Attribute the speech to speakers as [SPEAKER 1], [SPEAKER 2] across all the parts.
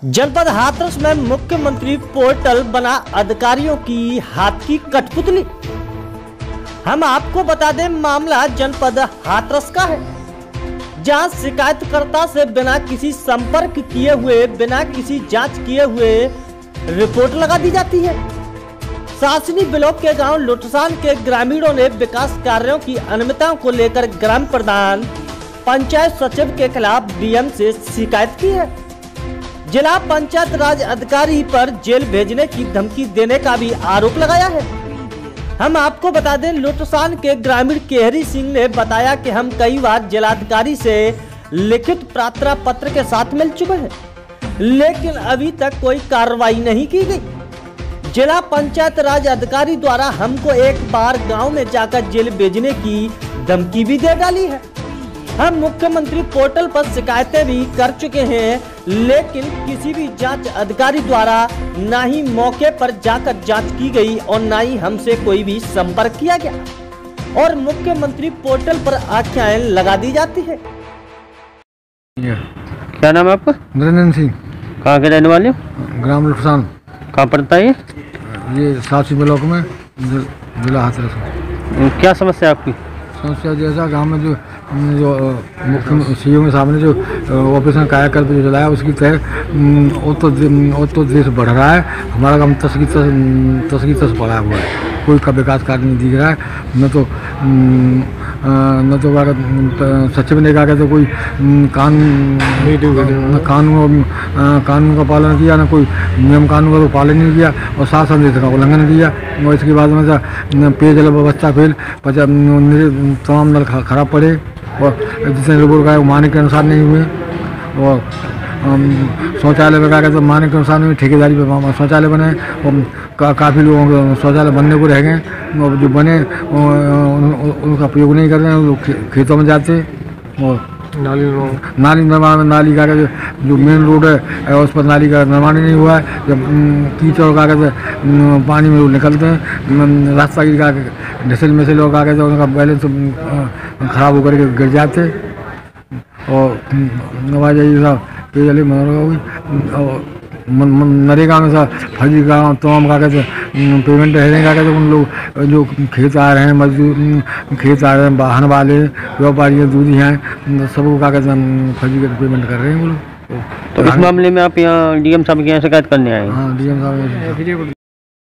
[SPEAKER 1] जनपद हाथरस में मुख्यमंत्री पोर्टल बना अधिकारियों की हाथ की कठपुतली। हम आपको बता दें, मामला जनपद हाथरस का है, जहां शिकायतकर्ता से बिना किसी संपर्क किए हुए, बिना किसी जांच किए हुए रिपोर्ट लगा दी जाती है। सासनी ब्लॉक के गांव लुटसान के ग्रामीणों ने विकास कार्यों की अनियमितताओं को लेकर ग्राम प्रधान, पंचायत सचिव के खिलाफ डीएम से शिकायत की है। जिला पंचायत राज अधिकारी पर जेल भेजने की धमकी देने का भी आरोप लगाया है। हम आपको बता दें, लुटसान के ग्रामीण केहरी सिंह ने बताया कि हम कई बार जिलाधिकारी से लिखित प्रार्थना पत्र के साथ मिल चुके हैं, लेकिन अभी तक कोई कार्रवाई नहीं की गई। जिला पंचायत राज अधिकारी द्वारा हमको एक बार गांव में जाकर जेल भेजने की धमकी भी दे डाली है। हम मुख्यमंत्री पोर्टल पर शिकायतें भी कर चुके हैं, लेकिन किसी भी जांच अधिकारी द्वारा ना ही मौके पर जाकर जांच की गई और ना ही हमसे कोई भी संपर्क किया गया और मुख्यमंत्री पोर्टल पर आख्याएं लगा दी जाती है।
[SPEAKER 2] क्या नाम है आपका?
[SPEAKER 3] नरेंद्र सिंह।
[SPEAKER 2] कहाँ के रहने वाले हो?
[SPEAKER 3] ग्राम लुटसान।
[SPEAKER 2] कहाँ पड़ता है
[SPEAKER 3] ये सासी ब्लॉक में, जिला हाथरस।
[SPEAKER 2] क्या समस्या है आपकी?
[SPEAKER 3] समस्या जैसा गांव में जो मुख्य सीएम साहब ने जो ऑपरेशन कायाकल्प जो चलाया, उसकी तहत वो तो देश बढ़ रहा है, हमारा काम तस की तस पड़ा हुआ है। कोई का विकास कार्य नहीं दिख रहा है। न तो सचिव ने कहा तो कोई कानून का पालन किया, ना कोई नियम कानून का तो पालन नहीं किया और शासन का उल्लंघन किया। और इसके बाद में पेयजल व्यवस्था फेल, तमाम नल खराब पड़े और जितने लोगों का मानक के अनुसार नहीं हुए। और शौचालय वगैरह तो मानक के अनुसार नहीं, ठेकेदारी पे शौचालय बने और काफ़ी लोगों के शौचालय बनने को रह गए और जो बने उनका प्रयोग नहीं कर रहे हैं, लोग खेतों में जाते। और नाली निर्माण में, नाली का जो मेन रोड है उस पर नाली का निर्माण नहीं हुआ है। जब कीचड़ का पानी में लोग निकलते हैं, रास्ता की ढिसल में से लोग आ गए तो उनका बैलेंस खराब होकर के गिर जाते। और नरेगा में फर्जी गाँव तमाम कागज पेमेंट रहने का कहते उन लोग जो खेत आ रहे हैं, मजदूर खेत आ रहे हैं, वाहन वाले, व्यापारी हैं, दूधी हैं, सबको कागज फर्जी का पेमेंट कर रहे हैं वो लोग।
[SPEAKER 2] तो इस मामले में आप यहाँ डीएम साहब के यहाँ शिकायत करने आए हैं?
[SPEAKER 3] हाँ, डीएम साहब।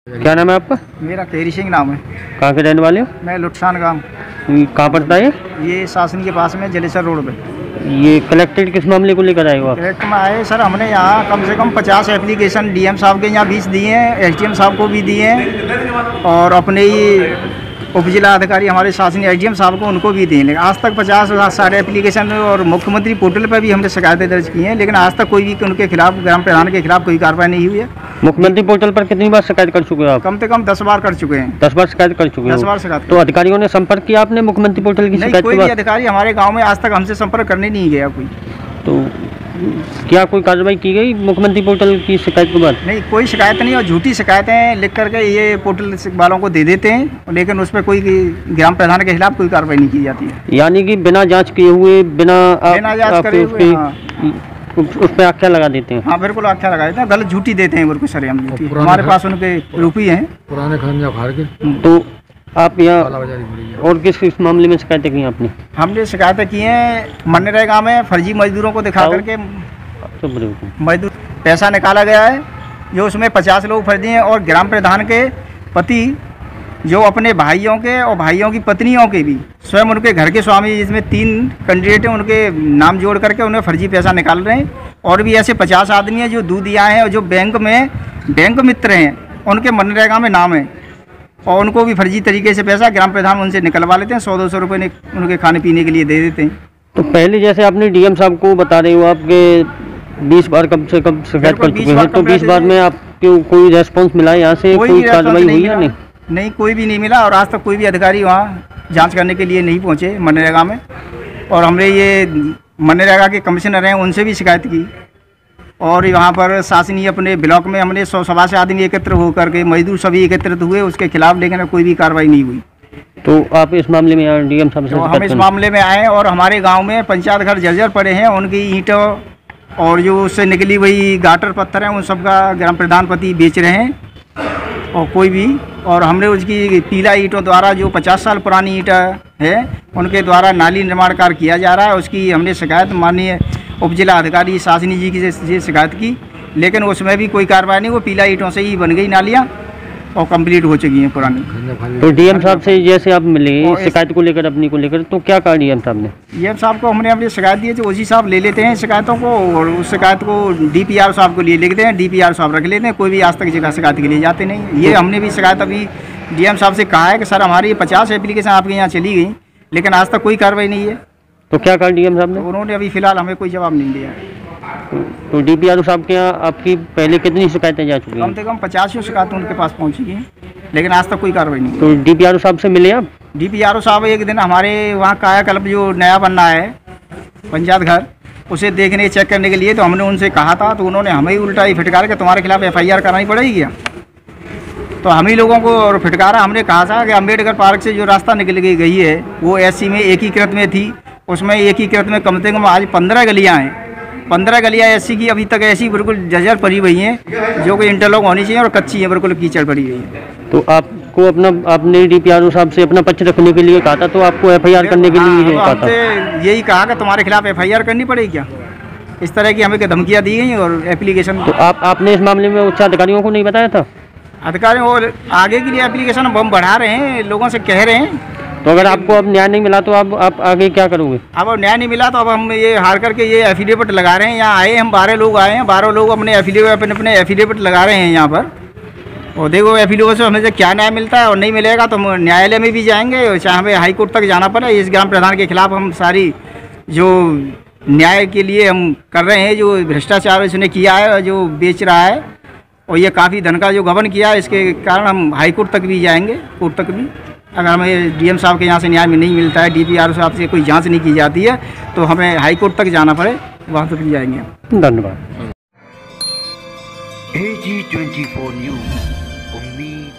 [SPEAKER 2] क्या नाम है आपका?
[SPEAKER 4] मेरा केहरी सिंह नाम है।
[SPEAKER 2] कहाँ के रहने वाले हो?
[SPEAKER 4] मैं लुटसान गाँव।
[SPEAKER 2] कहाँ पड़ता है
[SPEAKER 4] ये सासनी के पास में, जलेसर रोड पे।
[SPEAKER 2] ये कलेक्टेड किस मामले को लेकर आए हो आप?
[SPEAKER 4] कलेक्टर में आए सर, हमने यहाँ कम से कम 50 एप्लीकेशन डीएम साहब के यहाँ 20 दिए हैं, एसडीएम साहब को भी दिए हैं और अपने ही उपजिला अधिकारी हमारे शासनीय एसडीएम साहब को उनको भी दिए। लेकिन आज तक 50-60 एप्लीकेशन और मुख्यमंत्री पोर्टल पर भी हमने शिकायतें दर्ज की हैं, लेकिन आज तक कोई भी उनके खिलाफ, ग्राम प्रधान के खिलाफ कोई कार्रवाई नहीं हुई है।
[SPEAKER 2] मुख्यमंत्री पोर्टल पर कितनी बार शिकायत कर चुके हो आप?
[SPEAKER 4] कम से कम 10 बार कर चुके हैं।
[SPEAKER 2] 10 बार शिकायत कर चुके हैं?
[SPEAKER 4] 10 बार शिकायत।
[SPEAKER 2] तो अधिकारियों ने संपर्क किया आपने मुख्यमंत्री पोर्टल की शिकायत?
[SPEAKER 4] कोई भी अधिकारी हमारे गाँव में आज तक हमसे संपर्क करने नहीं गया कोई।
[SPEAKER 2] तो क्या कोई कार्रवाई की गई मुख्यमंत्री पोर्टल की शिकायत के बाद?
[SPEAKER 4] नहीं, कोई शिकायत नहीं और झूठी शिकायतें लिख करके ये पोर्टल वालों को दे देते हैं, लेकिन उस पर कोई ग्राम प्रधान के खिलाफ कोई कार्रवाई नहीं की जाती है।
[SPEAKER 2] यानी कि बिना जांच किए हुए, बिना
[SPEAKER 4] जांच करे हुए
[SPEAKER 2] उस पर आख्या लगा देते हैं?
[SPEAKER 4] हाँ, बिल्कुल आख्या लगा देते हैं, गलत झूठी देते हैं बिल्कुल सर। हम हमारे पास उनके रूपी हैं,
[SPEAKER 3] पुराने खनिया फाड़ के।
[SPEAKER 2] तो आप यहाँ और किस मामले में शिकायतें की आपने?
[SPEAKER 4] हमने शिकायतें की हैं मनरेगा में फर्जी मजदूरों को दिखा करके मजदूर पैसा निकाला गया है, जो उसमें 50 लोग फर्जी हैं और ग्राम प्रधान के पति जो अपने भाइयों के और भाइयों की पत्नियों के भी स्वयं उनके घर के स्वामी, जिसमें 3 कैंडिडेट हैं, उनके नाम जोड़ करके उन्हें फर्जी पैसा निकाल रहे हैं। और भी ऐसे 50 आदमी हैं जो दूधिया हैं और जो बैंक मित्र हैं, उनके मनरेगा में नाम है और उनको भी फर्जी तरीके से पैसा ग्राम प्रधान उनसे निकलवा लेते हैं। 100-200 रुपये उनके खाने पीने के लिए दे देते हैं।
[SPEAKER 2] तो पहले जैसे आपने डीएम साहब को बता रहे हो आपके 20 बार कम से कम शिकायत कर चुके हैं, तो 20 बार में आपको कोई रेस्पॉन्स मिला है यहाँ से? कोई कार्रवाई हुई है?
[SPEAKER 4] नहीं, कोई भी नहीं मिला और आज तक कोई भी अधिकारी वहाँ जांच करने के लिए नहीं पहुँचे मनरेगा में। और हमने ये मनरेगा के कमिश्नर हैं, उनसे भी शिकायत की और यहाँ पर शासनीय अपने ब्लॉक में हमने 100 से आदमी एकत्र होकर के, मजदूर सभी एकत्रित हुए उसके खिलाफ, लेकिन कोई भी कार्रवाई नहीं हुई।
[SPEAKER 2] तो आप इस मामले में डीएम साहब से?
[SPEAKER 4] हम इस मामले में आए और हमारे गांव में पंचायत घर जर्जर पड़े हैं, उनकी ईंटों और जो उससे निकली वही गाटर पत्थर हैं उन सब का ग्राम प्रधान पति बेच रहे हैं और कोई भी। और हमने उसकी पीला ईंटों द्वारा जो 50 साल पुरानी ईंट है उनके द्वारा नाली निर्माण कार्य किया जा रहा है। उसकी हमने शिकायत माननीय उप जिला अधिकारी शासनी जी की से शिकायत की, लेकिन उसमें भी कोई कार्रवाई नहीं। वो पीला ईंटों से ही बन गई नालियाँ और कंप्लीट हो चुकी हैं पुरानी।
[SPEAKER 2] तो डीएम साहब से जैसे आप मिले शिकायत को लेकर, अपनी को लेकर, तो क्या कहा डीएम साहब ने?
[SPEAKER 4] डीएम साहब को हमने अपनी शिकायत दी है, तो ओसी साहब ले लेते हैं शिकायतों को और उस शिकायत को डीपीआर साहब को लिए लिखते हैं, डीपीआर साहब रख लेते हैं। कोई भी आज तक जगह शिकायत के लिए जाते नहीं। ये हमने भी शिकायत अभी डीएम साहब से कहा है कि सर हमारी 50 एप्लीकेशन आपके यहाँ चली गई, लेकिन आज तक कोई कार्रवाई नहीं है।
[SPEAKER 2] तो क्या कहा डीएम साहब ने?
[SPEAKER 4] उन्होंने अभी फिलहाल हमें कोई जवाब नहीं दिया।
[SPEAKER 2] तो डीपीआर साहब के यहाँ आपकी पहले कितनी शिकायतें जा चुकी हैं?
[SPEAKER 4] कम से कम 50 शिकायतें उनके पास पहुँची हैं, लेकिन आज तक कोई कार्रवाई नहीं।
[SPEAKER 2] तो डीपीआर साहब से मिले आप?
[SPEAKER 4] डीपीआर साहब एक दिन हमारे वहाँ कायाकल्प जो नया बनना है पंचायत घर, उसे देखने चेक करने के लिए, तो हमने उनसे कहा था, तो उन्होंने हमें ही उल्टा ही फिटकार के तुम्हारे खिलाफ FIR करानी पड़ेगी क्या। तो हम ही लोगों को फिटकारा। हमने कहा था कि अम्बेडकर पार्क से जो रास्ता निकल गई है वो SC में एकीकृत में थी, उसमें एकीकृत में कम से कम आज 15 गलियाँ हैं। 15 गलियाँ SC की अभी तक ऐसी बिल्कुल जर्जर पड़ी हुई हैं जो कि इंटरलॉक होनी चाहिए और कच्ची हैं, बिल्कुल कीचड़ पड़ी हुई है।
[SPEAKER 2] तो आपको आपने डीपीआर साहब से अपना पक्ष रखने के लिए कहा था, तो आपको FIR करने के लिए कहा था?
[SPEAKER 4] यही कहा कि तुम्हारे खिलाफ FIR करनी पड़ेगी क्या, इस तरह की हमें धमकियाँ दी गई और एप्लीकेशन।
[SPEAKER 2] तो आपने इस मामले में उच्च अधिकारियों को नहीं बताया था?
[SPEAKER 4] अधिकारियों और आगे के लिए एप्लीकेशन हम बढ़ा रहे हैं, लोगों से कह रहे हैं।
[SPEAKER 2] तो अगर आपको अब न्याय नहीं मिला तो आप आगे क्या करोगे?
[SPEAKER 4] अब न्याय नहीं मिला तो अब हम ये हार करके ये एफिडेविट लगा रहे हैं। यहाँ आए हम 12 लोग आए हैं, 12 लोग अपने एफिडेविट लगा रहे हैं यहाँ पर। और देखो एफिडेविट से हमें क्या न्याय मिलता है, और नहीं मिलेगा तो हम न्यायालय में भी जाएंगे, और चाहे हमें हाई कोर्ट तक जाना पड़े। इस ग्राम प्रधान के खिलाफ हम सारी जो न्याय के लिए हम कर रहे हैं, जो भ्रष्टाचार इसने किया है, जो बेच रहा है, और ये काफ़ी धन का जो गबन किया है, इसके कारण हम हाई कोर्ट तक भी जाएंगे, कोर्ट तक भी। अगर हमें डीएम साहब के यहाँ से न्याय में नहीं मिलता है, डीपीआर साहब से कोई जांच नहीं की जाती है, तो हमें हाई कोर्ट तक जाना पड़े, वहाँ तक भी जाएंगे।
[SPEAKER 2] धन्यवाद।
[SPEAKER 5] AG24 न्यूज़, उम्मीद